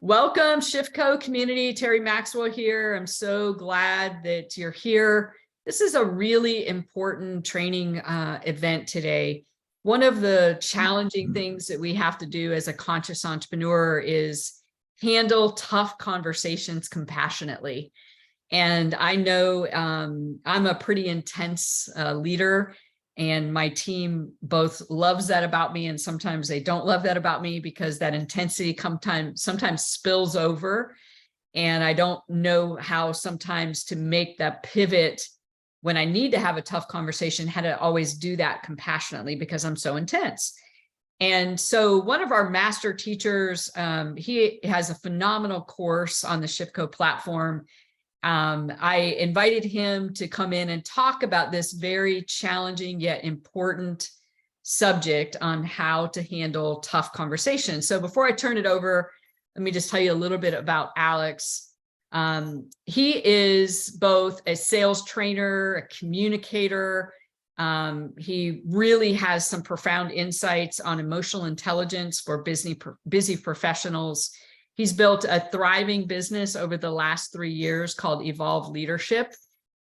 Welcome, ShiftCo community. Terry Maxwell here. I'm so glad that you're here. This is a really important training event today. One of the challenging things that we have to do as a conscious entrepreneur is handle tough conversations compassionately. And I know I'm a pretty intense leader, and my team both loves that about me, and sometimes they don't love that about me because that intensity sometimes spills over. And I don't know how sometimes to make that pivot when I need to have a tough conversation, how to always do that compassionately because I'm so intense. And so one of our master teachers, he has a phenomenal course on the ShiftCo platform. I invited him to come in and talk about this very challenging yet important subject on how to handle tough conversations. So before I turn it over, let me just tell you a little bit about Alex. He is both a sales trainer, a communicator. He really has some profound insights on emotional intelligence for busy professionals. He's built a thriving business over the last 3 years called Evolve Leadership.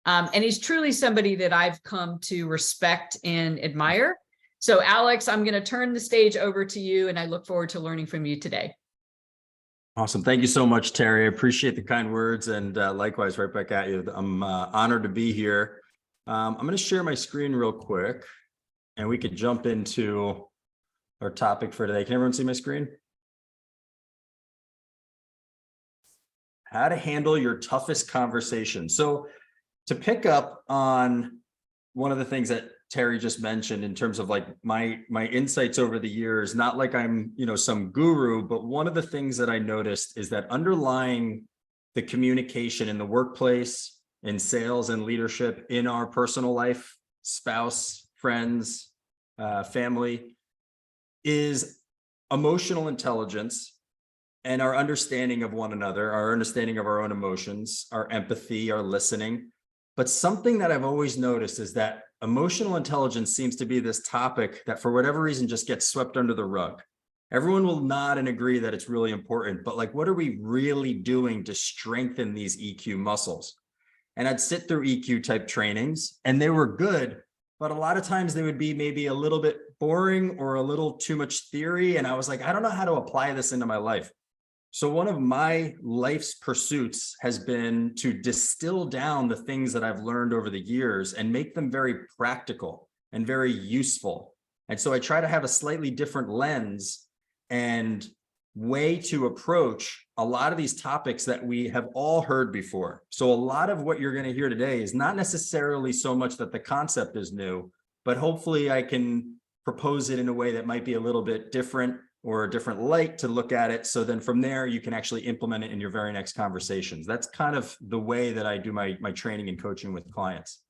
And he's truly somebody that I've come to respect and admire. So Alex, I'm going to turn the stage over to you, and I look forward to learning from you today. Awesome. Thank you so much, Terry. I appreciate the kind words, and likewise, right back at you. I'm honored to be here. I'm going to share my screen real quick, and we could jump into our topic for today. Can everyone see my screen? How to handle your toughest conversation. So to pick up on one of the things that Terry just mentioned in terms of like my insights over the years, not like I'm, some guru, but one of the things that I noticed is that underlying the communication in the workplace, in sales and leadership, in our personal life, spouse, friends, family, is emotional intelligence and our understanding of one another, our understanding of our own emotions, our empathy, our listening. But something that I've always noticed is that emotional intelligence seems to be this topic that for whatever reason just gets swept under the rug. Everyone will nod and agree that it's really important, but like, what are we really doing to strengthen these EQ muscles? And I'd sit through EQ type trainings and they were good, but a lot of times they would be maybe a little bit boring or a little too much theory. And I was like, I don't know how to apply this into my life. So one of my life's pursuits has been to distill down the things that I've learned over the years and make them very practical and very useful. And so I try to have a slightly different lens and way to approach a lot of these topics that we have all heard before. So a lot of what you're going to hear today is not necessarily so much that the concept is new, but hopefully I can propose it in a way that might be a little bit different or a different light to look at it. So then from there, you can actually implement it in your very next conversations. That's kind of the way that I do my training and coaching with clients.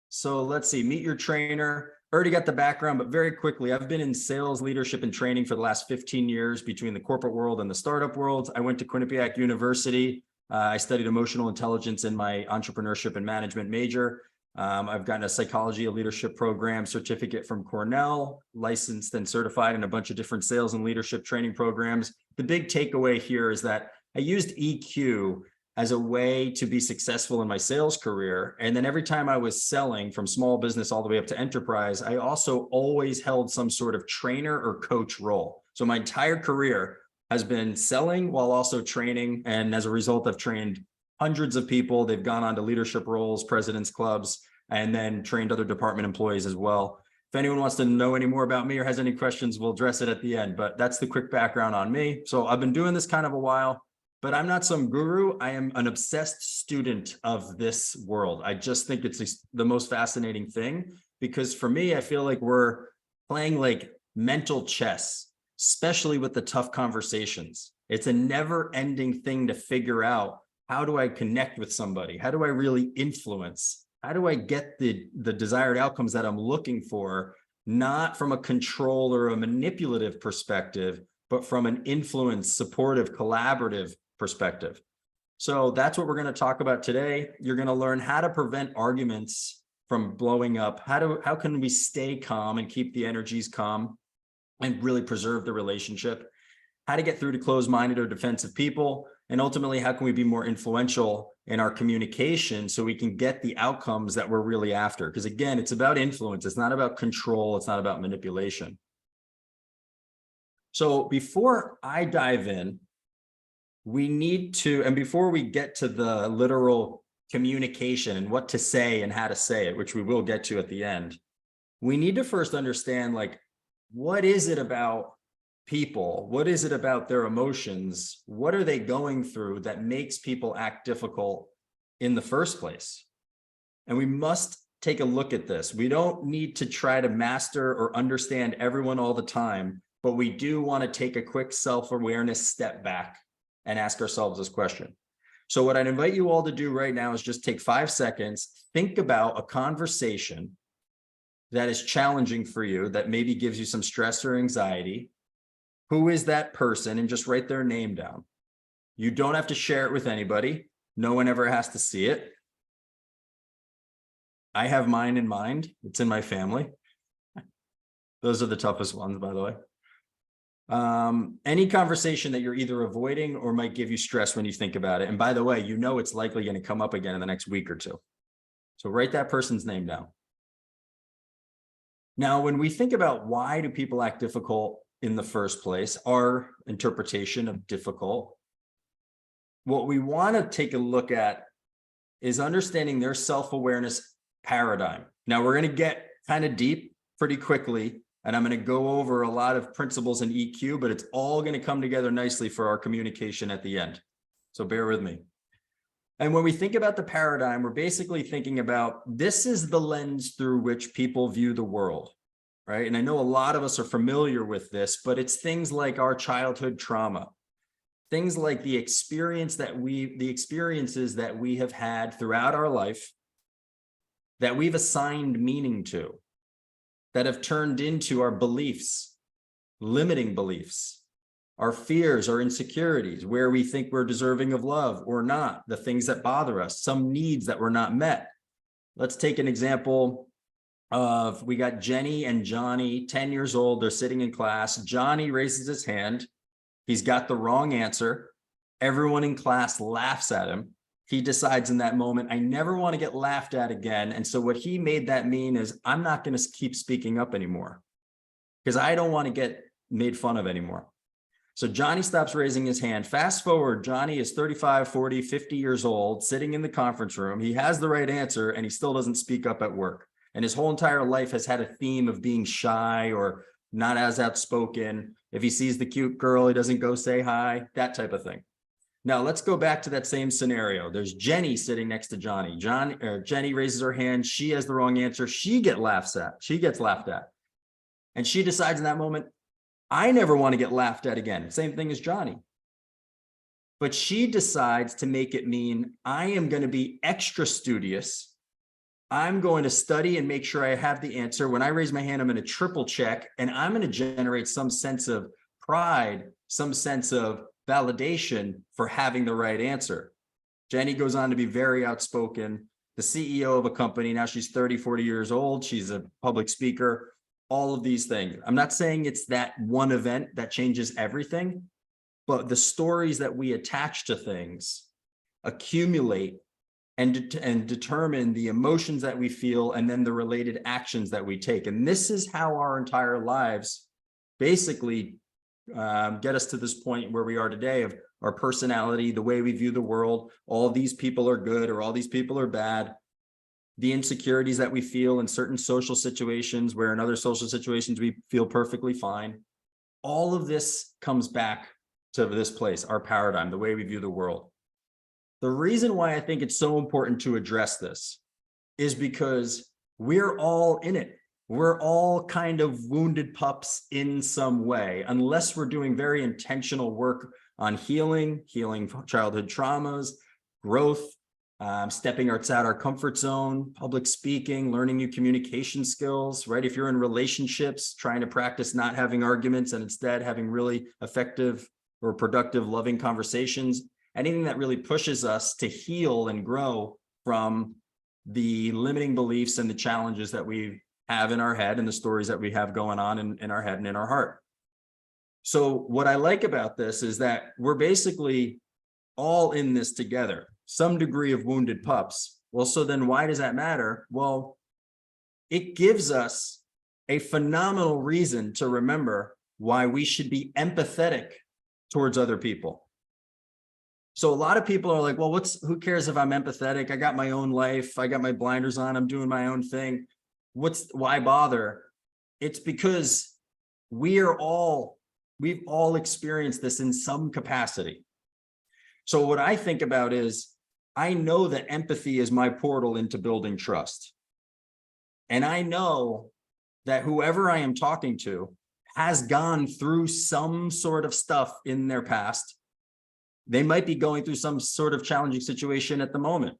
So let's see, meet your trainer. Already got the background, but very quickly, I've been in sales, leadership, and training for the last 15 years between the corporate world and the startup world. I went to Quinnipiac University. I studied emotional intelligence in my entrepreneurship and management major. I've gotten a psychology of leadership program certificate from Cornell, licensed and certified in a bunch of different sales and leadership training programs. The big takeaway here is that I used EQ as a way to be successful in my sales career. And then every time I was selling from small business all the way up to enterprise, I also always held some sort of trainer or coach role. So my entire career has been selling while also training. And as a result, I've trained hundreds of people. They've gone on to leadership roles, presidents clubs, and then trained other department employees as well. If anyone wants to know any more about me or has any questions, we'll address it at the end, but that's the quick background on me. So I've been doing this kind of a while, but I'm not some guru. I am an obsessed student of this world. I just think it's the most fascinating thing because for me, I feel like we're playing like mental chess, especially with the tough conversations. It's a never ending thing to figure out. How do I connect with somebody? How do I really influence? How do I get the desired outcomes that I'm looking for, not from a control or a manipulative perspective, but from an influence, supportive, collaborative perspective? So that's what we're going to talk about today. You're going to learn how to prevent arguments from blowing up. How can we stay calm and keep the energies calm and really preserve the relationship? how to get through to closed-minded or defensive people, and ultimately, how can we be more influential in our communication so we can get the outcomes that we're really after? Because again, it's about influence. It's not about control. It's not about manipulation. So before I dive in, we need to, and before we get to the literal communication and what to say and how to say it, which we will get to at the end, we need to first understand, like, what is it about people? What is it about their emotions? What are they going through that makes people act difficult in the first place? And we must take a look at this. We don't need to try to master or understand everyone all the time, but we do want to take a quick self-awareness step back and ask ourselves this question. So what I'd invite you all to do right now is just take 5 seconds, think about a conversation that is challenging for you, that maybe gives you some stress or anxiety. Who is that person? And just write their name down. You don't have to share it with anybody. No one ever has to see it. I have mine in mind. It's in my family. Those are the toughest ones, by the way. Any conversation that you're either avoiding or might give you stress when you think about it. And by the way, you know it's likely going to come up again in the next week or two. So write that person's name down. Now, when we think about why do people act difficult in the first place, our interpretation of difficult, what we want to take a look at is understanding their self-awareness paradigm. Now, we're going to get kind of deep pretty quickly, and I'm going to go over a lot of principles in EQ, but it's all going to come together nicely for our communication at the end. So bear with me. And when we think about the paradigm, we're basically thinking about, this is the lens through which people view the world, right? And I know a lot of us are familiar with this, but it's things like our childhood trauma, things like the experiences that we have had throughout our life that we've assigned meaning to, that have turned into our beliefs, limiting beliefs, our fears, our insecurities, where we think we're deserving of love or not, the things that bother us, some needs that were not met. Let's take an example of, we got Jenny and Johnny, 10 years old. They're sitting in class. Johnny raises his hand. He's got the wrong answer. Everyone in class laughs at him. He decides in that moment, I never want to get laughed at again. And so what he made that mean is, I'm not going to keep speaking up anymore because I don't want to get made fun of anymore. So Johnny stops raising his hand. Fast forward, Johnny is 35, 40, 50 years old, sitting in the conference room. He has the right answer and he still doesn't speak up at work. And his whole entire life has had a theme of being shy or not as outspoken. If he sees the cute girl, he doesn't go say hi, that type of thing. Now let's go back to that same scenario. There's Jenny sitting next to Johnny. Jenny raises her hand. She has the wrong answer. She gets laughed at. And she decides in that moment, I never want to get laughed at again. Same thing as Johnny. But she decides to make it mean, I am going to be extra studious. I'm going to study and make sure I have the answer. When I raise my hand, I'm going to triple check, and I'm going to generate some sense of pride, some sense of validation for having the right answer. Jenny goes on to be very outspoken, the CEO of a company. Now she's 30, 40 years old. She's a public speaker. All of these things. I'm not saying it's that one event that changes everything, but the stories that we attach to things accumulate and determine the emotions that we feel and then the related actions that we take. And this is how our entire lives basically get us to this point where we are today, of our personality, the way we view the world. All these people are good or all these people are bad. The insecurities that we feel in certain social situations, where in other social situations we feel perfectly fine. All of this comes back to this place, our paradigm, the way we view the world. The reason why I think it's so important to address this is because we're all in it. We're all kind of wounded pups in some way, unless we're doing very intentional work on healing childhood traumas, growth, stepping outside our comfort zone, public speaking, learning new communication skills, right? If you're in relationships, trying to practice not having arguments and instead having really effective or productive, loving conversations, anything that really pushes us to heal and grow from the limiting beliefs and the challenges that we have in our head and the stories that we have going on in our head and in our heart. So what I like about this is that we're basically all in this together, some degree of wounded pups. Well, so then why does that matter? Well, it gives us a phenomenal reason to remember why we should be empathetic towards other people. So a lot of people are like, well, who cares if I'm empathetic? I got my own life. I got my blinders on. I'm doing my own thing. Why bother? It's because we've all experienced this in some capacity. So what I think about is, I know that empathy is my portal into building trust. And I know that whoever I am talking to has gone through some sort of stuff in their past. They might be going through some sort of challenging situation at the moment.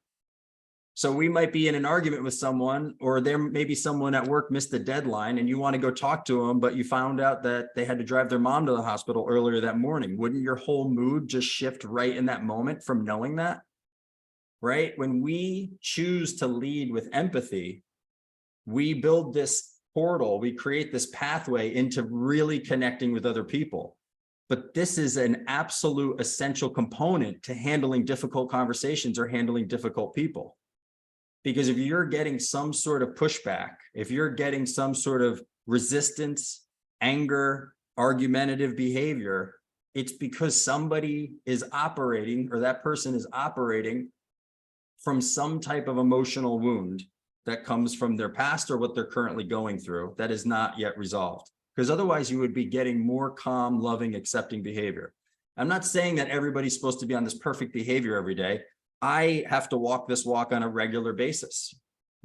So we might be in an argument with someone, or there may be someone at work missed a deadline and you want to go talk to them, but you found out that they had to drive their mom to the hospital earlier that morning. Wouldn't your whole mood just shift right in that moment from knowing that? Right? When we choose to lead with empathy, we build this portal, we create this pathway into really connecting with other people. But this is an absolute essential component to handling difficult conversations or handling difficult people. Because if you're getting some sort of pushback, if you're getting some sort of resistance, anger, argumentative behavior, it's because somebody is operating, or that person is operating from some type of emotional wound that comes from their past or what they're currently going through that is not yet resolved. Because otherwise you would be getting more calm, loving, accepting behavior. I'm not saying that everybody's supposed to be on this perfect behavior every day. I have to walk this walk on a regular basis.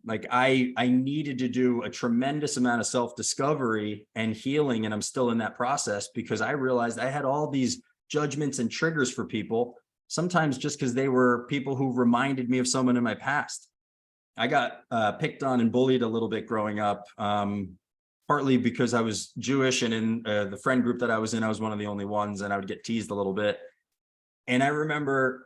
Like I needed to do a tremendous amount of self-discovery and healing, and I'm still in that process because I realized I had all these judgments and triggers for people, sometimes just because they were people who reminded me of someone in my past. I got picked on and bullied a little bit growing up, partly because I was Jewish, and in the friend group that I was in, I was one of the only ones, and I would get teased a little bit. And I remember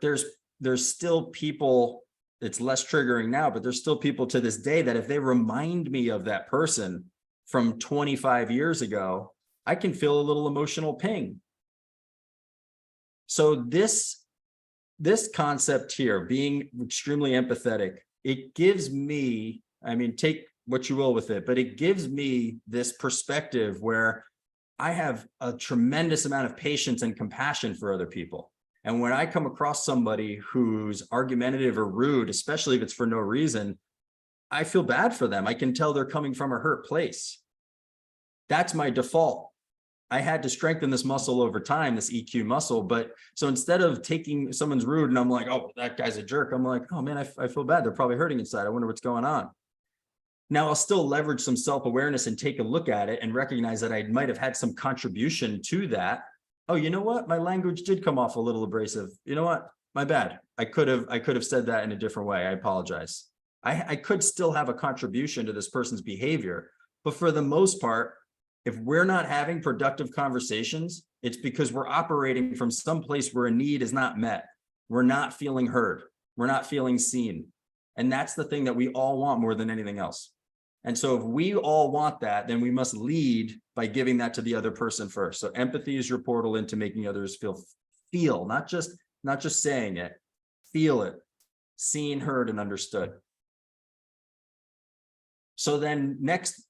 there's still people, it's less triggering now, but there's still people to this day that if they remind me of that person from 25 years ago, I can feel a little emotional ping. So this concept here, being extremely empathetic, it gives me, I mean, take what you will with it, but it gives me this perspective where I have a tremendous amount of patience and compassion for other people. And when I come across somebody who's argumentative or rude, especially if it's for no reason, I feel bad for them. I can tell they're coming from a hurt place. That's my default. I had to strengthen this muscle over time, this EQ muscle. But so instead of taking someone's rude and I'm like, oh, that guy's a jerk, I'm like, oh man, I feel bad. They're probably hurting inside. I wonder what's going on. Now I'll still leverage some self-awareness and take a look at it and recognize that I might have had some contribution to that. Oh, you know what? My language did come off a little abrasive. You know what? My bad. I could have said that in a different way. I apologize. I could still have a contribution to this person's behavior, but for the most part, if we're not having productive conversations, it's because we're operating from some place where a need is not met. We're not feeling heard. We're not feeling seen. And that's the thing that we all want more than anything else. And so if we all want that, then we must lead by giving that to the other person first. So empathy is your portal into making others feel, not just saying it, feel it, seen, heard, and understood. So then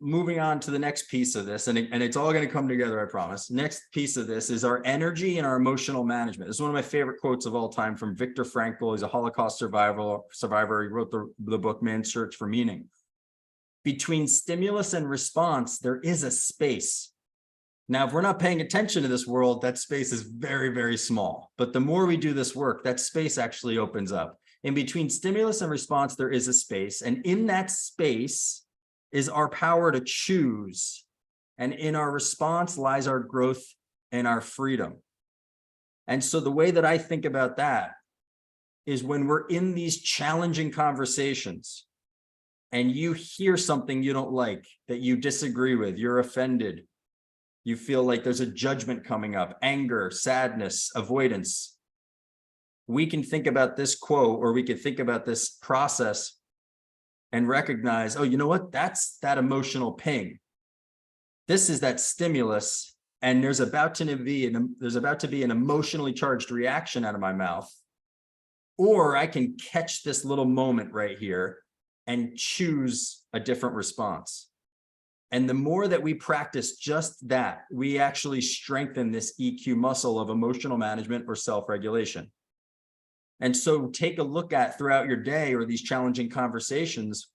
moving on to the next piece of this, and it's all going to come together, I promise. Next piece of this is our energy and our emotional management. This is one of my favorite quotes of all time from Viktor Frankl. He's a Holocaust survivor. He wrote the book, Man's Search for Meaning. Between stimulus and response, there is a space. Now, if we're not paying attention to this world, that space is very, very small. But the more we do this work, that space actually opens up. In between stimulus and response, there is a space. And in that space is our power to choose. And in our response lies our growth and our freedom. And so the way that I think about that is when we're in these challenging conversations and you hear something you don't like, that you disagree with, you're offended, you feel like there's a judgment coming up, anger, sadness, avoidance, we can think about this quote, or we can think about this process and recognize, oh, you know what? That's that emotional ping. This is that stimulus and there's about to be an emotionally charged reaction out of my mouth, or I can catch this little moment right here and choose a different response. And the more that we practice just that, we actually strengthen this EQ muscle of emotional management or self-regulation. And so take a look at throughout your day or these challenging conversations,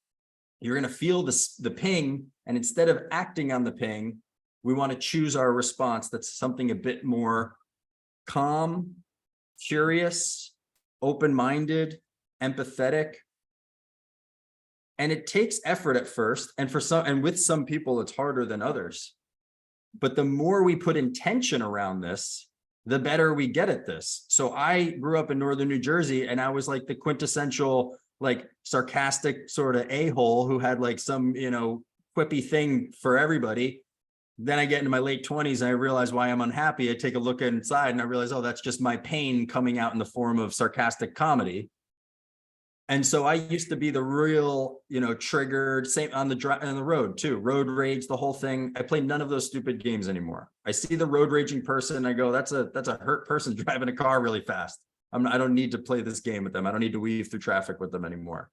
you're going to feel the ping, and instead of acting on the ping, we want to choose our response that's something a bit more calm, curious, open-minded, empathetic. And it takes effort at first, and with some people it's harder than others. But the more we put intention around this, the better we get at this. So I grew up in northern New Jersey, and I was like the quintessential, like, sarcastic sort of a-hole who had like some, quippy thing for everybody. Then I get into my late 20s and I realize why I'm unhappy. I take a look inside and I realize, oh, that's just my pain coming out in the form of sarcastic comedy. And so I used to be the real, triggered, same on the road too, road rage, the whole thing. I play none of those stupid games anymore. I see the road raging person and I go, that's a hurt person driving a car really fast. I don't need to play this game with them. I don't need to weave through traffic with them anymore.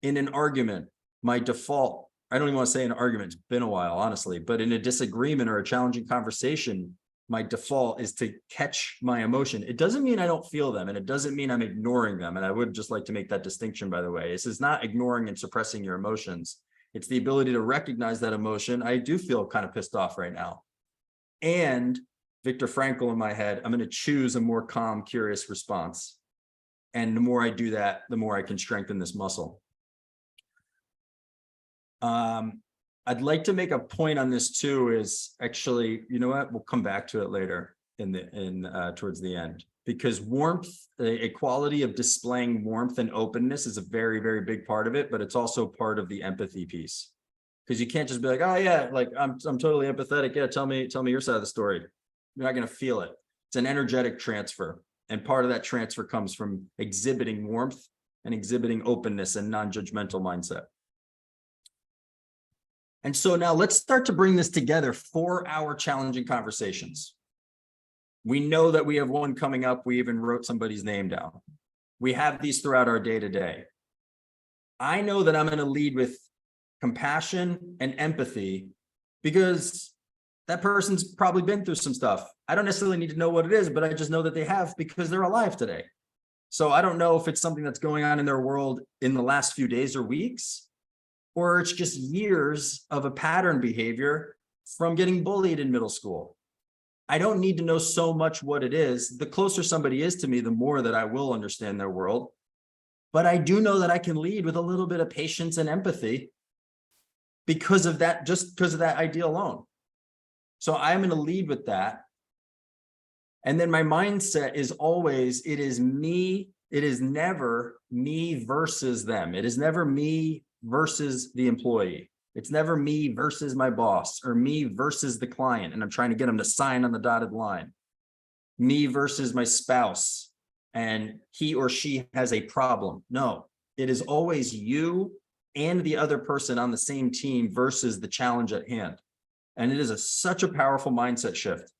In an argument, my default, I don't even want to say an argument, it's been a while, honestly, but in a disagreement or a challenging conversation, my default is to catch my emotion. It doesn't mean I don't feel them, and it doesn't mean I'm ignoring them. And I would just like to make that distinction, by the way. This is not ignoring and suppressing your emotions. It's the ability to recognize that emotion. I do feel kind of pissed off right now. And Viktor Frankl in my head, I'm going to choose a more calm, curious response. And the more I do that, the more I can strengthen this muscle. I'd like to make a point on this too, is actually, you know what, we'll come back to it later towards the end, because warmth, a quality of displaying warmth and openness is a very, very big part of it, but it's also part of the empathy piece. Because you can't just be like, oh yeah, like I'm totally empathetic. Yeah, tell me your side of the story. You're not going to feel it. It's an energetic transfer. And part of that transfer comes from exhibiting warmth and exhibiting openness and non-judgmental mindset. And so now let's start to bring this together for our challenging conversations. We know that we have one coming up. We even wrote somebody's name down. We have these throughout our day-to-day. I know that I'm going to lead with compassion and empathy because that person's probably been through some stuff. I don't necessarily need to know what it is, but I just know that they have because they're alive today. So I don't know if it's something that's going on in their world in the last few days or weeks, or it's just years of a pattern behavior from getting bullied in middle school. I don't need to know so much what it is. The closer somebody is to me, the more that I will understand their world. But I do know that I can lead with a little bit of patience and empathy because of that, just because of that idea alone. So I'm going to lead with that. And then my mindset is always, it is never me versus them. It is never me versus the employee. It's never me versus my boss or me versus the client. And I'm trying to get them to sign on the dotted line. Me versus my spouse and he or she has a problem. No, it is always you and the other person on the same team versus the challenge at hand. And it is such a powerful mindset shift.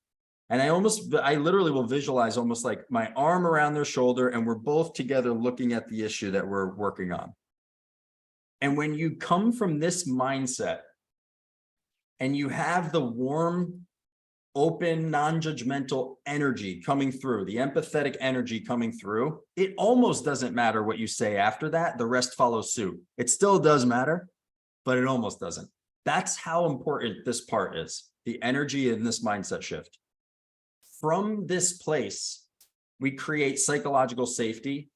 And I literally will visualize almost like my arm around their shoulder and we're both together looking at the issue that we're working on. And when you come from this mindset and you have the warm, open, non-judgmental energy coming through, the empathetic energy coming through, it almost doesn't matter what you say after that. The rest follows suit. It still does matter, but it almost doesn't. That's how important this part is, the energy in this mindset shift. From this place, we create psychological safety.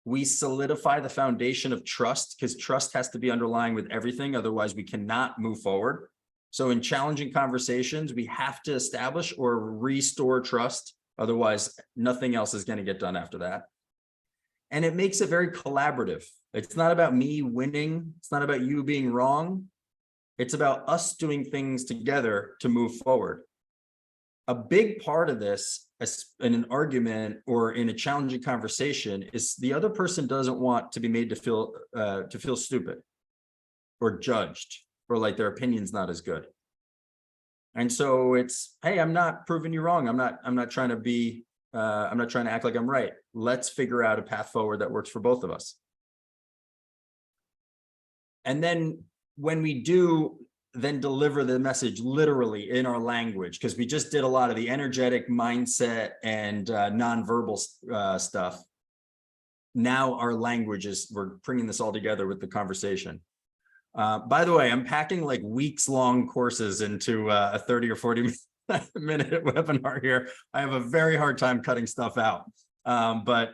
We solidify the foundation of trust because trust has to be underlying with everything. Otherwise, we cannot move forward. So in challenging conversations, we have to establish or restore trust. Otherwise, nothing else is going to get done after that. And it makes it very collaborative. It's not about me winning. It's not about you being wrong. It's about us doing things together to move forward. A big part of this in an argument or in a challenging conversation is the other person doesn't want to be made to feel stupid or judged or like their opinion's not as good. And so it's, hey, I'm not proving you wrong. I'm not trying to be, I'm not trying to act like I'm right. Let's figure out a path forward that works for both of us. And then when we do then deliver the message literally in our language, because we just did a lot of the energetic mindset and nonverbal stuff. Now our language is, we're bringing this all together with the conversation. By the way, I'm packing like weeks long courses into a 30 or 40 minute webinar here. I have a very hard time cutting stuff out. But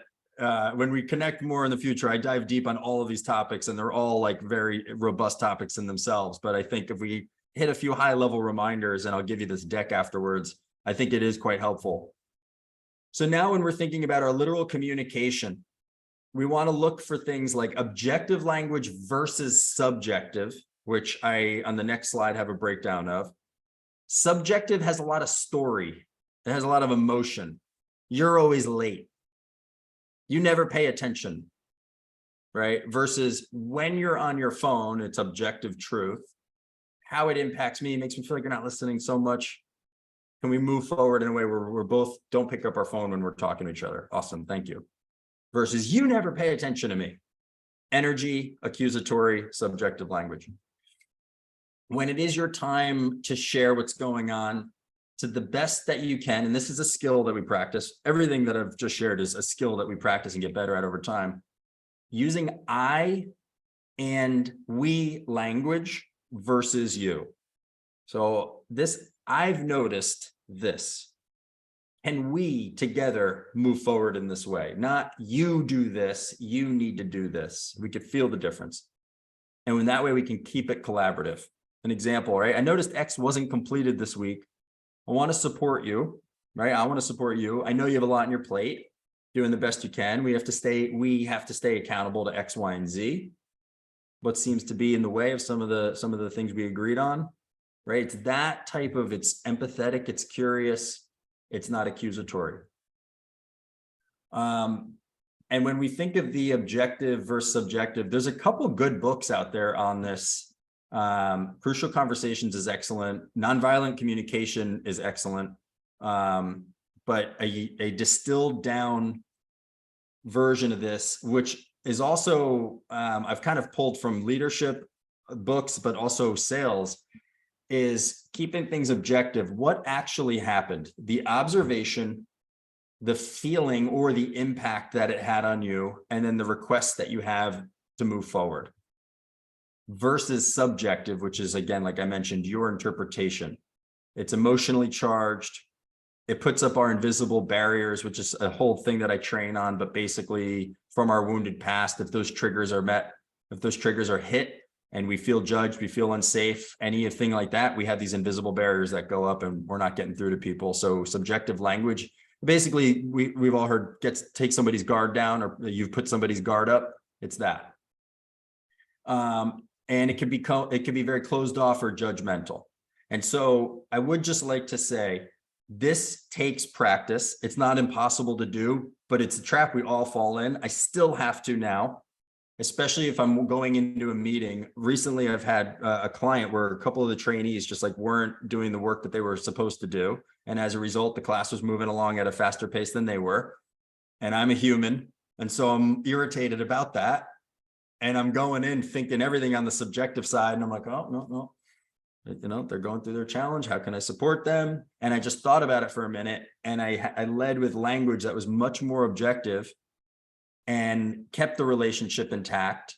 when we connect more in the future, I dive deep on all of these topics, and they're all like very robust topics in themselves. But I think if we hit a few high level reminders, and I'll give you this deck afterwards, I think it is quite helpful. So now when we're thinking about our literal communication, we want to look for things like objective language versus subjective, which I, on the next slide, have a breakdown of. Subjective has a lot of story. It has a lot of emotion. You're always late. You never pay attention, right? Versus when you're on your phone, it's objective truth. How it impacts me makes me feel like you're not listening so much. Can we move forward in a way where we're both don't pick up our phone when we're talking to each other? Awesome, thank you. Versus you never pay attention to me. Energy, accusatory, subjective language. When it is your time to share what's going on to the best that you can, and this is a skill that we practice. Everything that I've just shared is a skill that we practice and get better at over time. Using I and we language versus you. So this, I've noticed this. And we together move forward in this way, not you do this, you need to do this. We could feel the difference. And in that way, we can keep it collaborative. An example, right? I noticed X wasn't completed this week. I want to support you, right? I want to support you. I know you have a lot on your plate, doing the best you can. We have to stay accountable to X, Y, and Z. What seems to be in the way of some of the things we agreed on, right? It's that type of, it's empathetic, it's curious. It's not accusatory. And when we think of the objective versus subjective, there's a couple good books out there on this. Crucial Conversations is excellent. Nonviolent Communication is excellent. But a distilled down version of this, which is also, I've kind of pulled from leadership books, but also sales, is keeping things objective. What actually happened? The observation, the feeling or the impact that it had on you, and then the requests that you have to move forward. Versus subjective, which is, again, like I mentioned, your interpretation. It's emotionally charged. It puts up our invisible barriers, which is a whole thing that I train on, but basically from our wounded past, if those triggers are met, if those triggers are hit, and we feel judged, we feel unsafe, anything like that, we have these invisible barriers that go up and we're not getting through to people. So subjective language, basically we've all heard, take somebody's guard down, or you've put somebody's guard up. It's that. And it can be very closed off or judgmental. And so I would just like to say, this takes practice. It's not impossible to do, but it's a trap we all fall in. I still have to now. Especially if I'm going into a meeting. Recently, I've had a client where a couple of the trainees just like weren't doing the work that they were supposed to do. And as a result, the class was moving along at a faster pace than they were. And I'm a human. And so I'm irritated about that. And I'm going in thinking everything on the subjective side. And I'm like, oh, no. You know, they're going through their challenge. How can I support them? And I just thought about it for a minute. And I led with language that was much more objective and kept the relationship intact.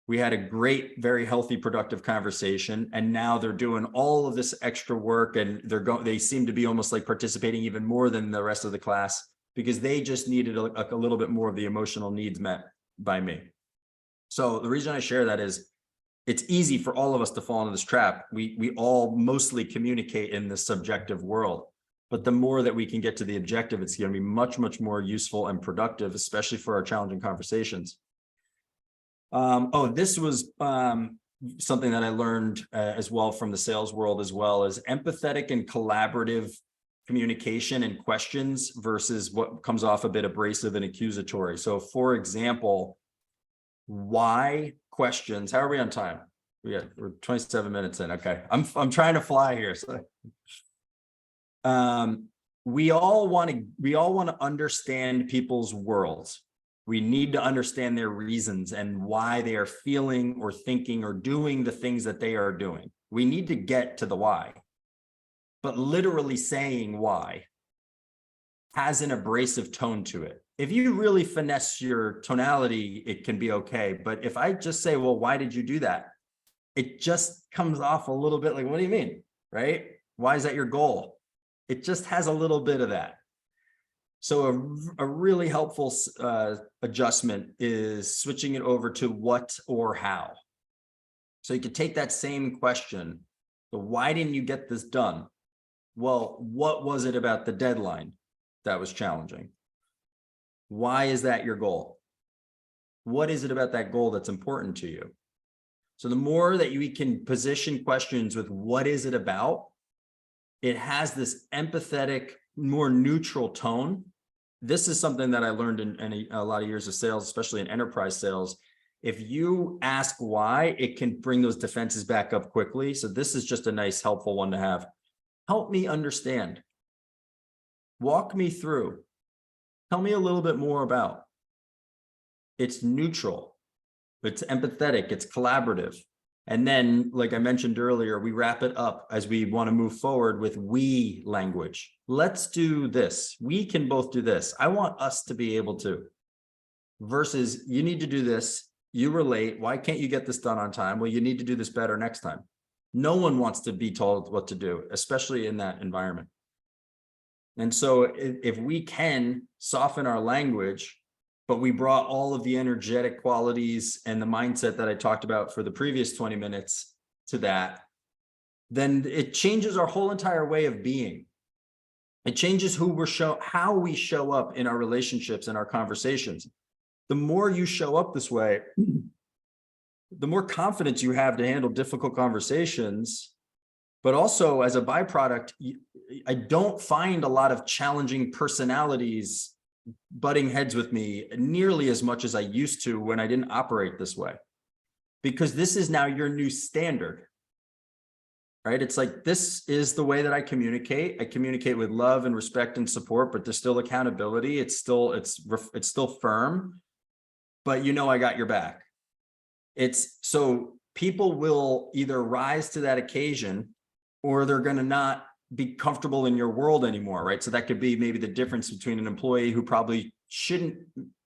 We had a great, very healthy, productive conversation. And now they're doing all of this extra work, and they seem to be almost like participating even more than the rest of the class, because they just needed a little bit more of the emotional needs met by me. So the reason I share that is it's easy for all of us to fall into this trap. We all mostly communicate in this subjective world. But the more that we can get to the objective, it's going to be much, much more useful and productive, especially for our challenging conversations. This was something that I learned as well from the sales world, as well as empathetic and collaborative communication and questions versus what comes off a bit abrasive and accusatory. So for example, why questions? How are we on time? We're 27 minutes in. Okay. I'm trying to fly here. So We all want to understand people's worlds. We need to understand their reasons and why they are feeling or thinking or doing the things that they are doing. We need to get to the why. But literally saying why has an abrasive tone to it. If you really finesse your tonality, it can be okay. But if I just say, well, why did you do that? It just comes off a little bit like, what do you mean? Right? Why is that your goal? It just has a little bit of that. So a really helpful adjustment is switching it over to what or how. So you could take that same question, so why didn't you get this done? Well, what was it about the deadline that was challenging? Why is that your goal? What is it about that goal that's important to you? So the more that we can position questions with what is it about, it has this empathetic, more neutral tone. This is something that I learned in a lot of years of sales, especially in enterprise sales. If you ask why, it can bring those defenses back up quickly. So this is just a nice, helpful one to have. Help me understand. Walk me through. Tell me a little bit more about. It's neutral. It's empathetic. It's collaborative. And then, like I mentioned earlier, we wrap it up as we want to move forward with we language. Let's do this. We can both do this. I want us to be able to. Versus, you need to do this. You were late. Why can't you get this done on time? Well, you need to do this better next time. No one wants to be told what to do, especially in that environment. And so if we can soften our language, but we brought all of the energetic qualities and the mindset that I talked about for the previous 20 minutes to that, then it changes our whole entire way of being. It changes how we show up in our relationships and our conversations. The more you show up this way, the more confidence you have to handle difficult conversations. But also, as a byproduct, I don't find a lot of challenging personalities butting heads with me nearly as much as I used to when I didn't operate this way. Because this is now your new standard, right? It's like, this is the way that I communicate. I communicate with love and respect and support, but there's still accountability. It's still firm, but I got your back. It's so people will either rise to that occasion or they're going to not be comfortable in your world anymore, right? So that could be maybe the difference between an employee who probably shouldn't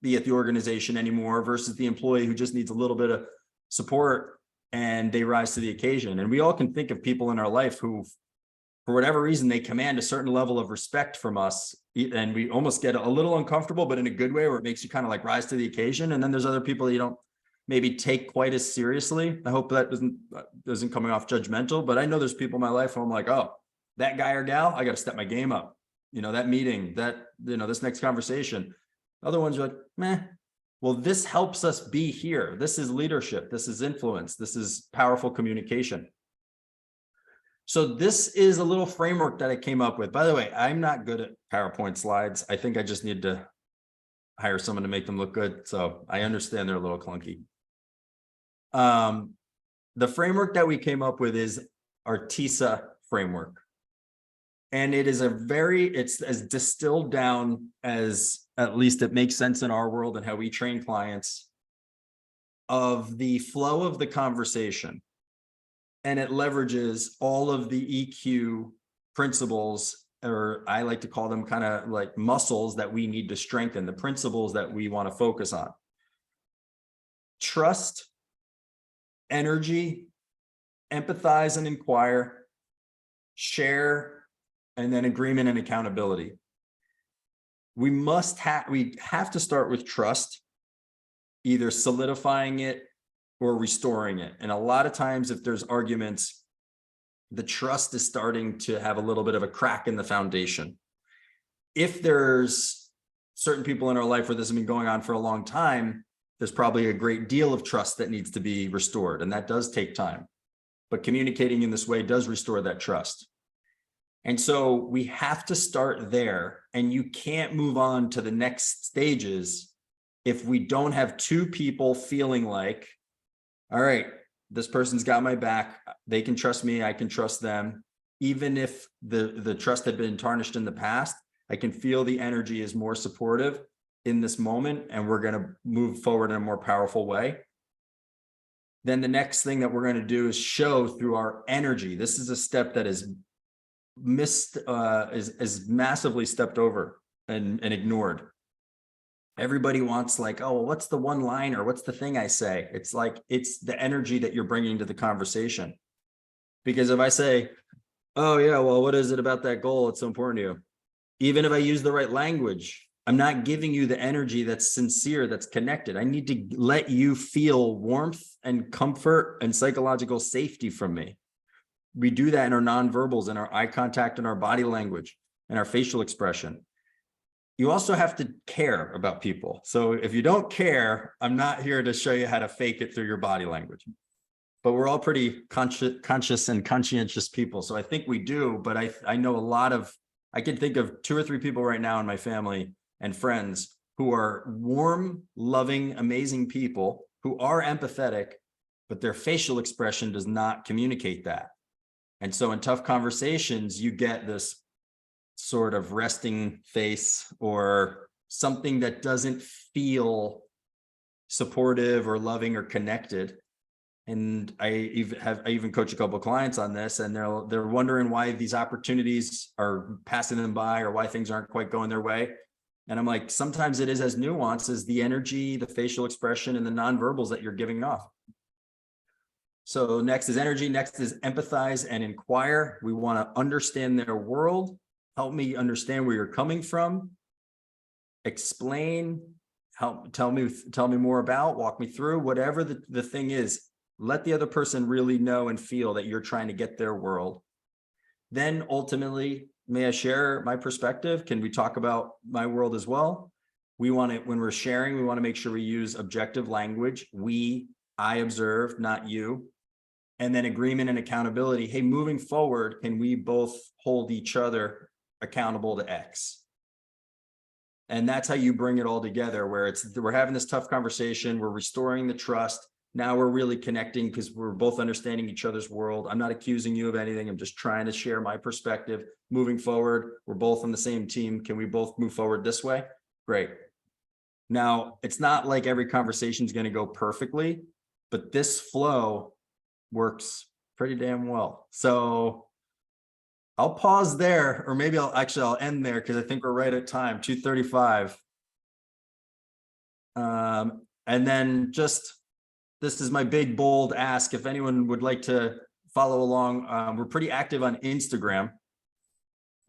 be at the organization anymore versus the employee who just needs a little bit of support and they rise to the occasion. And we all can think of people in our life who, for whatever reason, they command a certain level of respect from us. And we almost get a little uncomfortable, but in a good way where it makes you kind of like rise to the occasion. And then there's other people that you don't maybe take quite as seriously. I hope that doesn't coming off judgmental, but I know there's people in my life who I'm like, oh, that guy or gal, I got to step my game up. That meeting, this next conversation. Other ones are like, meh. Well, this helps us be here. This is leadership. This is influence. This is powerful communication. So this is a little framework that I came up with. By the way, I'm not good at PowerPoint slides. I think I just need to hire someone to make them look good. So I understand they're a little clunky. The framework that we came up with is our TISA framework. And it is it's as distilled down as at least it makes sense in our world and how we train clients of the flow of the conversation. And it leverages all of the EQ principles, or I like to call them kind of like muscles that we need to strengthen, the principles that we want to focus on. Trust, energy, empathize and inquire, share, and then agreement and accountability. We have to start with trust, either solidifying it or restoring it. And a lot of times if there's arguments, the trust is starting to have a little bit of a crack in the foundation. If there's certain people in our life where this has been going on for a long time, there's probably a great deal of trust that needs to be restored. And that does take time. But communicating in this way does restore that trust. And so we have to start there, and you can't move on to the next stages if we don't have two people feeling like, all right, this person's got my back. They can trust me. I can trust them. even if the trust had been tarnished in the past, I can feel the energy is more supportive in this moment, and we're going to move forward in a more powerful way. Then the next thing that we're going to do is show through our energy. This is a step that is massively stepped over and ignored. Everybody wants like, oh, well, what's the one line, or what's the thing I say? It's like, it's the energy that you're bringing to the conversation. Because if I say, oh yeah, well, what is it about that goal? It's so important to you. Even if I use the right language, I'm not giving you the energy that's sincere, that's connected. I need to let you feel warmth and comfort and psychological safety from me. We do that in our nonverbals, in our eye contact, and our body language, and our facial expression. You also have to care about people. So if you don't care, I'm not here to show you how to fake it through your body language. But we're all pretty conscious and conscientious people. So I think we do, but I know I can think of 2 or 3 people right now in my family and friends who are warm, loving, amazing people who are empathetic, but their facial expression does not communicate that. And so in tough conversations, you get this sort of resting face or something that doesn't feel supportive or loving or connected. And I even coach a couple of clients on this, and they're wondering why these opportunities are passing them by, or why things aren't quite going their way. And I'm like, sometimes it is as nuanced as the energy, the facial expression, and the nonverbals that you're giving off. So next is energy. Next is empathize and inquire. We want to understand their world. Help me understand where you're coming from. Explain. Help tell me more about. Walk me through. Whatever the thing is. Let the other person really know and feel that you're trying to get their world. Then ultimately, may I share my perspective? Can we talk about my world as well? When we're sharing, we want to make sure we use objective language. I observed, not you. And then agreement and accountability. Hey, moving forward, can we both hold each other accountable to X? And that's how you bring it all together, where we're having this tough conversation, we're restoring the trust. Now we're really connecting because we're both understanding each other's world. I'm not accusing you of anything. I'm just trying to share my perspective. Moving forward, we're both on the same team. Can we both move forward this way? Great. Now, it's not like every conversation is going to go perfectly, but this flow works pretty damn well. So I'll pause there, or maybe I'll end there because I think we're right at time, 2:35. And then this is my big, bold ask. If anyone would like to follow along, we're pretty active on Instagram.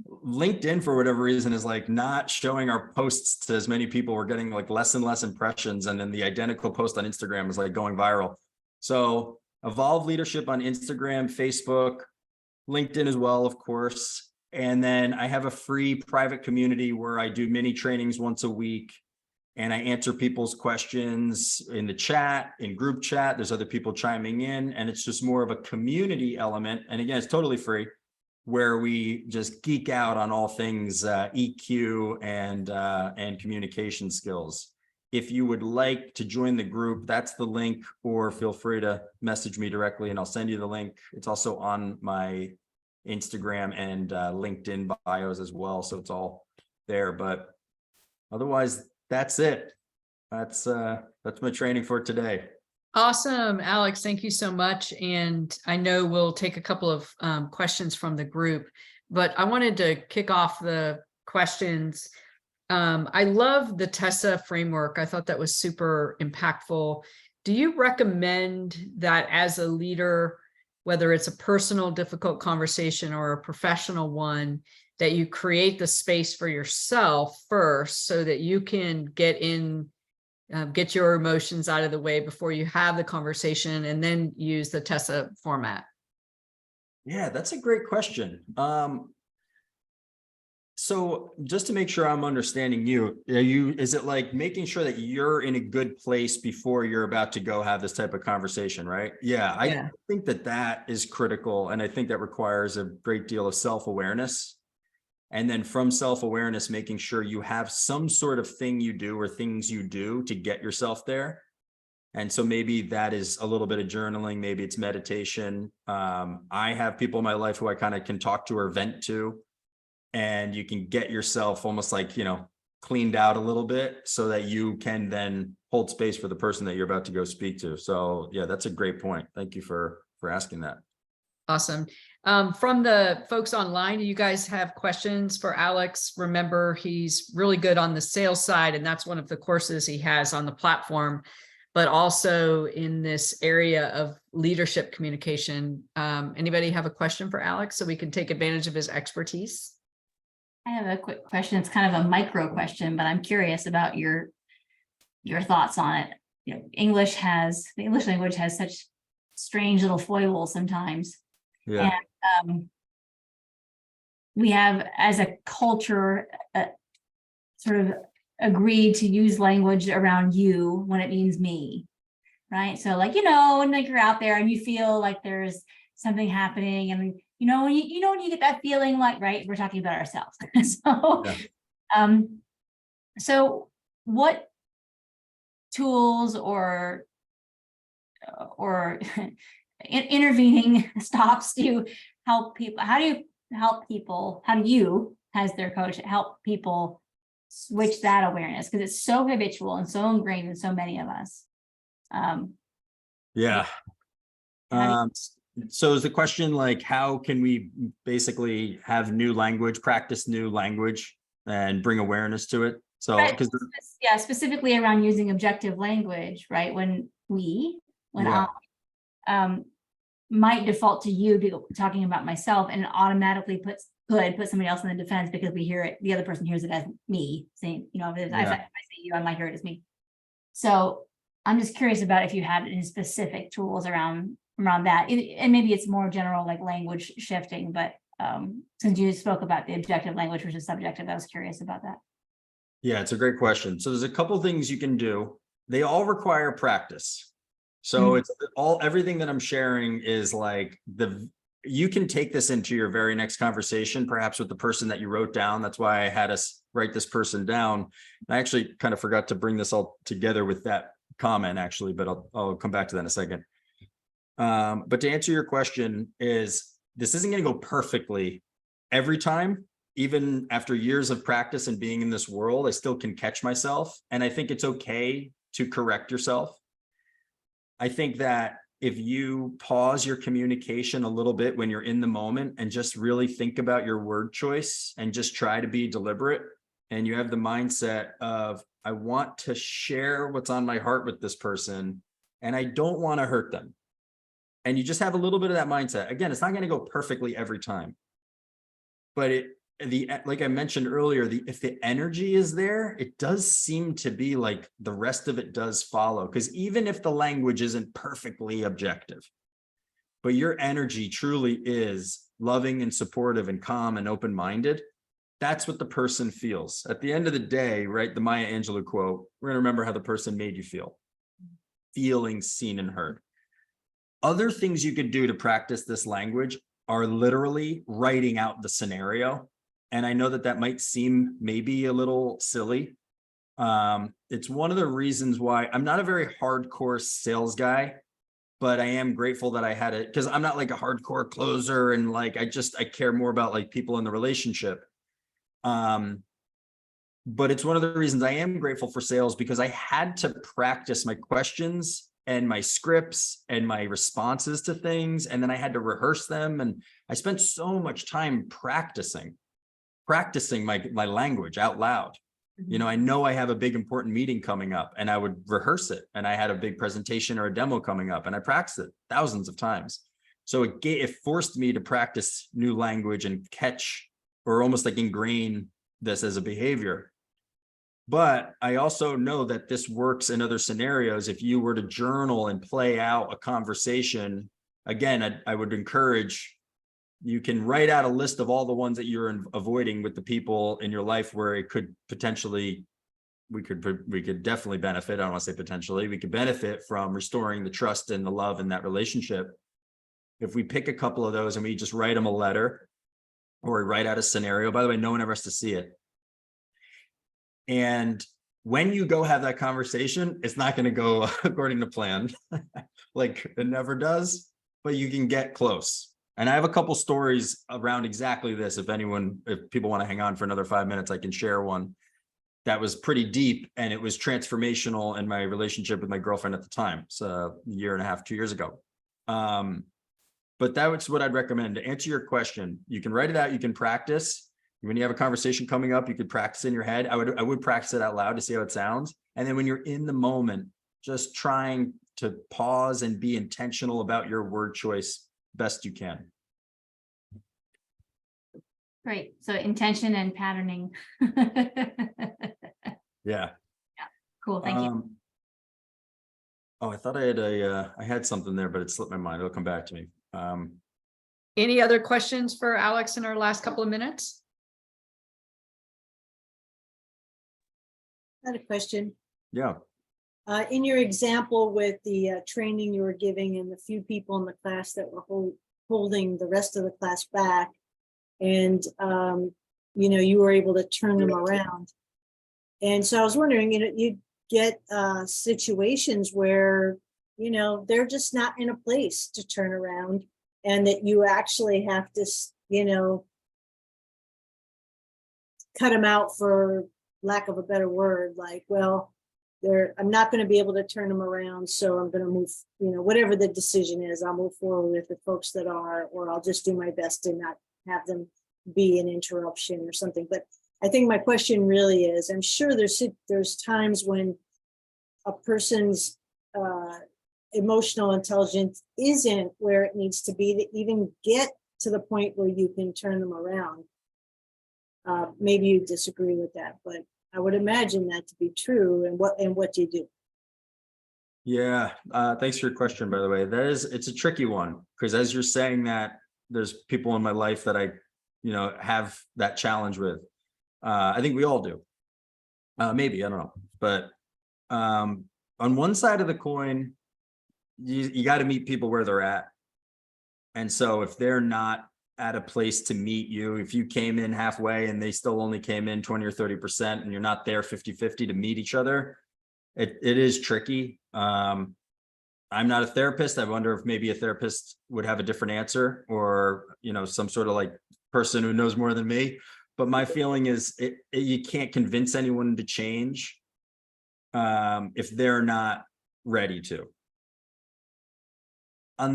LinkedIn, for whatever reason, is like not showing our posts to as many people. We're getting like less and less impressions. And then the identical post on Instagram is like going viral. So Evolve Leadership on Instagram, Facebook, LinkedIn as well, of course. And then I have a free private community where I do mini trainings once a week. And I answer people's questions in the chat, in group chat. There's other people chiming in, and it's just more of a community element. And again, it's totally free, where we just geek out on all things EQ and communication skills. If you would like to join the group, that's the link, or feel free to message me directly and I'll send you the link. It's also on my Instagram and LinkedIn bios as well. So it's all there, but otherwise, that's it. That's my training for today. Awesome, Alex. Thank you so much. And I know we'll take a couple of questions from the group, but I wanted to kick off the questions. I love the TESSA framework. I thought that was super impactful. Do you recommend that as a leader, whether it's a personal difficult conversation or a professional one, that you create the space for yourself first so that you can get your emotions out of the way before you have the conversation, and then use the TESSA format? Yeah, that's a great question. So just to make sure I'm understanding is it like making sure that you're in a good place before you're about to go have this type of conversation, right? Yeah. I think that is critical. And I think that requires a great deal of self-awareness. And then from self-awareness, making sure you have some sort of thing you do or things you do to get yourself there. And so maybe that is a little bit of journaling, maybe it's meditation. I have people in my life who I kind of can talk to or vent to, and you can get yourself almost like, cleaned out a little bit so that you can then hold space for the person that you're about to go speak to. So yeah, that's a great point. Thank you for asking that. Awesome. From the folks online, do you guys have questions for Alex? Remember, he's really good on the sales side, and that's one of the courses he has on the platform, but also in this area of leadership communication. Anybody have a question for Alex so we can take advantage of his expertise? I have a quick question. It's kind of a micro question, but I'm curious about your thoughts on it. The English language has such strange little foibles sometimes. Yeah. And we have, as a culture, sort of agreed to use language around you when it means me, right? So like, when like you're out there and you feel like there's something happening, and when you get that feeling, like, right, we're talking about ourselves. So Yeah. So what tools or intervening stops to help people? How do you help people? How do you, as their coach, help people switch that awareness? Because it's so habitual and so ingrained in so many of us. Yeah. So is the question like, how can we basically have new language, practice new language and bring awareness to it? So, right, because specifically around using objective language, right? When Yeah. I might default to you talking about myself, and automatically put somebody else in the defense because we hear it, the other person hears it as me saying, if I say you, I might hear it as me. So I'm just curious about if you had any specific tools around that, and maybe it's more general, like language shifting, but since you spoke about the objective language versus subjective, I was curious about that. Yeah, it's a great question. So there's a couple things you can do. They all require practice. So it's everything that I'm sharing is like you can take this into your very next conversation, perhaps with the person that you wrote down. That's why I had us write this person down. I actually kind of forgot to bring this all together with that comment actually, but I'll come back to that in a second. But to answer your question, this isn't going to go perfectly every time. Even after years of practice and being in this world, I still can catch myself. And I think it's okay to correct yourself. I think that if you pause your communication a little bit when you're in the moment and just really think about your word choice and just try to be deliberate, and you have the mindset of, I want to share what's on my heart with this person and I don't want to hurt them. And you just have a little bit of that mindset. Again, it's not going to go perfectly every time, but like I mentioned earlier, if the energy is there, it does seem to be like the rest of it does follow. Because even if the language isn't perfectly objective, but your energy truly is loving and supportive and calm and open-minded, that's what the person feels. At the end of the day, right? The Maya Angelou quote, we're going to remember how the person made you feel. Feeling seen and heard. Other things you could do to practice this language are literally writing out the scenario. And I know that might seem maybe a little silly. It's one of the reasons why I'm not a very hardcore sales guy, but I am grateful that I had it, because I'm not like a hardcore closer, and like I care more about like people in the relationship. But it's one of the reasons I am grateful for sales, because I had to practice my questions and my scripts and my responses to things, and then I had to rehearse them, and I spent so much time practicing my language out loud. I know I have a big important meeting coming up, and I would rehearse it, and I had a big presentation or a demo coming up, and I practiced it thousands of times. So it forced me to practice new language and catch, or almost like ingrain this as a behavior. But I also know that this works in other scenarios. If you were to journal and play out a conversation, again, I would encourage, you can write out a list of all the ones that you're avoiding with the people in your life where it could potentially, we could definitely benefit. I don't want to say potentially, we could benefit from restoring the trust and the love in that relationship. If we pick a couple of those and we just write them a letter, or we write out a scenario, by the way, no one ever has to see it. And when you go have that conversation, it's not going to go according to plan. Like it never does, but you can get close. And I have a couple stories around exactly this. If people want to hang on for another 5 minutes, I can share one that was pretty deep, and it was transformational in my relationship with my girlfriend at the time. So a year and a half, 2 years ago. But that was what I'd recommend. To answer your question, you can write it out, you can practice. When you have a conversation coming up, you could practice in your head. I would practice it out loud to see how it sounds. And then when you're in the moment, just trying to pause and be intentional about your word choice best you can. Great. So intention and patterning. Yeah. Cool. Thank you. Oh, I thought I had something there, but it slipped my mind. It'll come back to me. Any other questions for Alex in our last couple of minutes? I had a question. Yeah. In your example with the training you were giving and the few people in the class that were holding the rest of the class back, and you were able to turn them around. And so I was wondering, you get situations where they're just not in a place to turn around, and that you actually have to cut them out, for lack of a better word, like, well, I'm not going to be able to turn them around, so I'm going to move, whatever the decision is, I'll move forward with the folks that are, or I'll just do my best to not have them be an interruption or something. But I think my question really is, I'm sure there's times when a person's emotional intelligence isn't where it needs to be to even get to the point where you can turn them around. Maybe you disagree with that, but I would imagine that to be true. And what do you do? Yeah. Thanks for your question, by the way. It's a tricky one, because as you're saying that, there's people in my life that I, have that challenge with. I think we all do. Maybe, I don't know. But on one side of the coin, you got to meet people where they're at. And so if they're not at a place to meet you, if you came in halfway and they still only came in 20 or 30%, and you're not there 50-50 to meet each other, it is tricky. I'm not a therapist. I wonder if maybe a therapist would have a different answer, or, some sort of like person who knows more than me. But my feeling is you can't convince anyone to change if they're not ready to. I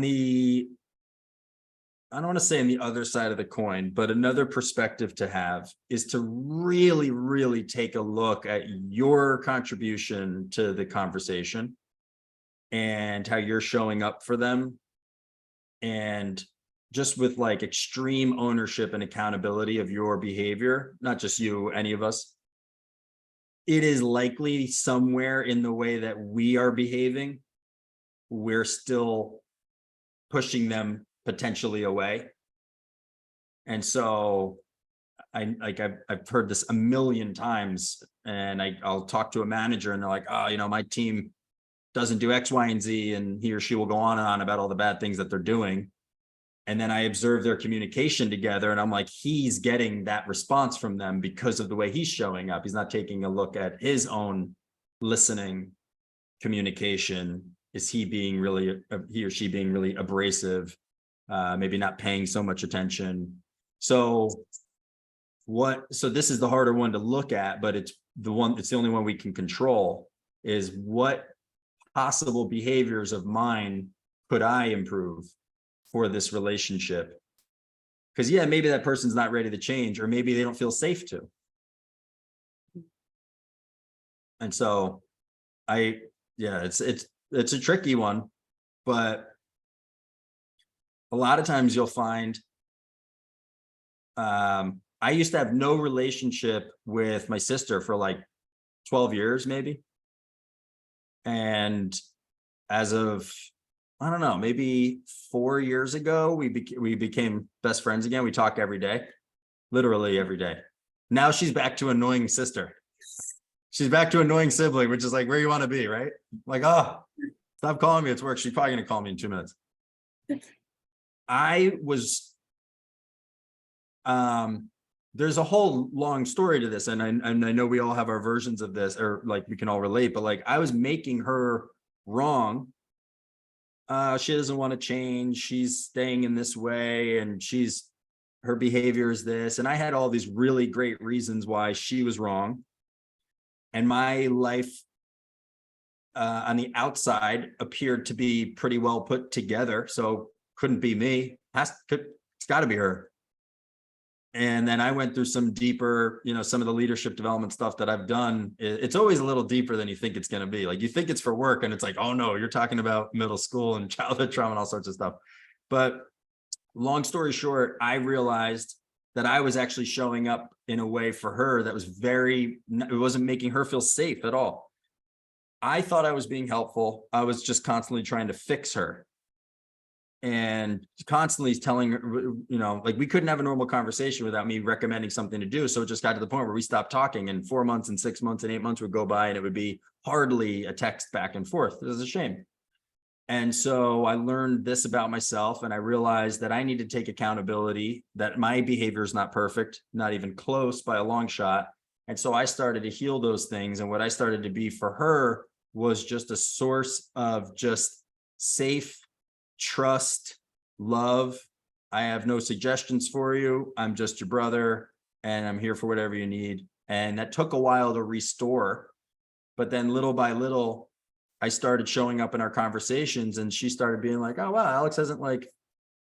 don't want to say on the other side of the coin, but another perspective to have is to really, really take a look at your contribution to the conversation and how you're showing up for them. And just with like extreme ownership and accountability of your behavior, not just you, any of us, it is likely somewhere in the way that we are behaving, we're still pushing them potentially away. And so I've heard this a million times, and I'll talk to a manager and they're like, oh, my team doesn't do X, Y, and Z, and he or she will go on and on about all the bad things that they're doing. And then I observe their communication together, and I'm like, he's getting that response from them because of the way he's showing up. He's not taking a look at his own listening, communication. Is he or she being really abrasive? Maybe not paying so much attention. So this is the harder one to look at, but it's the only one we can control, is what possible behaviors of mine could I improve for this relationship? Because maybe that person's not ready to change, or maybe they don't feel safe to. And so it's a tricky one, but a lot of times you'll find, I used to have no relationship with my sister for like 12 years, maybe. And as of, I don't know, maybe 4 years ago, we became best friends again. We talk every day, literally every day. Now she's back to annoying sister. She's back to annoying sibling, which is like where you want to be, right? Like, oh, stop calling me. It's work. She's probably going to call me in 2 minutes. I was there's a whole long story to this. And I know we all have our versions of this, or like we can all relate, but like I was making her wrong. She doesn't want to change. She's staying in this way and her behavior is this. And I had all these really great reasons why she was wrong. And my life on the outside appeared to be pretty well put together. So couldn't be me. It's got to be her. And then I went through some deeper, some of the leadership development stuff that I've done. It's always a little deeper than you think it's going to be. Like you think it's for work and it's like, oh no, you're talking about middle school and childhood trauma and all sorts of stuff. But long story short, I realized that I was actually showing up in a way for her that was it wasn't making her feel safe at all. I thought I was being helpful. I was just constantly trying to fix her. And constantly telling her, like we couldn't have a normal conversation without me recommending something to do. So it just got to the point where we stopped talking, and 4 months and 6 months and 8 months would go by and it would be hardly a text back and forth. It was a shame. And so I learned this about myself, and I realized that I need to take accountability, that my behavior is not perfect, not even close by a long shot. And so I started to heal those things. And what I started to be for her was just a source of just safe trust, love. I have no suggestions for you. I'm just your brother and I'm here for whatever you need. And that took a while to restore. But then little by little, I started showing up in our conversations and she started being like, oh, wow, Alex hasn't like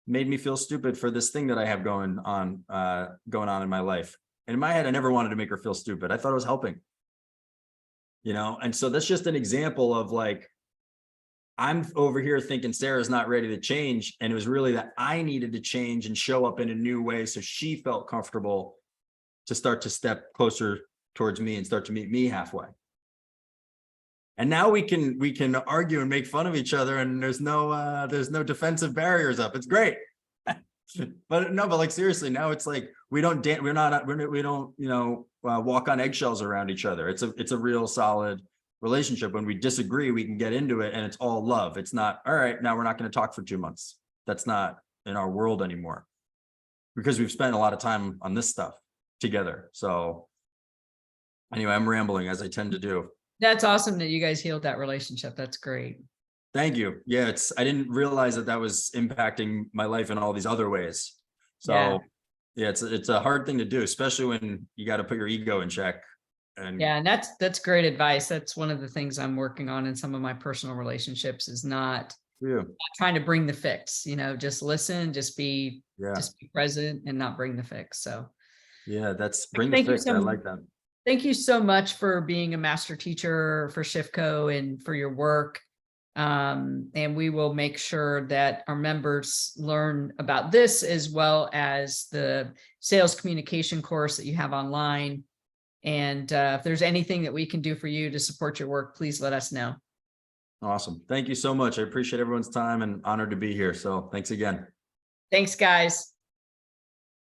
made me feel stupid for this thing that I have going on in my life. And in my head, I never wanted to make her feel stupid. I thought it was helping, And so that's just an example of like, I'm over here thinking Sarah's not ready to change. And it was really that I needed to change and show up in a new way. So she felt comfortable to start to step closer towards me and start to meet me halfway. And now we can argue and make fun of each other, and there's no defensive barriers up. It's great. But like seriously, now it's like we don't walk on eggshells around each other. It's a real solid relationship. When we disagree, we can get into it and it's all love. It's not, all right, now we're not going to talk for 2 months. That's not in our world anymore because we've spent a lot of time on this stuff together. So anyway, I'm rambling as I tend to do. That's awesome that you guys healed that relationship. That's great. Thank you. Yeah, I didn't realize that was impacting my life in all these other ways. So yeah, it's a hard thing to do, especially when you got to put your ego in check. And that's great advice. That's one of the things I'm working on in some of my personal relationships is not trying to bring the fix, just listen, just be present and not bring the fix. So that's bring the fix. I like that. Thank you so much for being a master teacher for Shifco and for your work. And we will make sure that our members learn about this as well as the sales communication course that you have online. And if there's anything that we can do for you to support your work, please let us know. Awesome. Thank you so much. I appreciate everyone's time and honored to be here. So thanks again. Thanks, guys.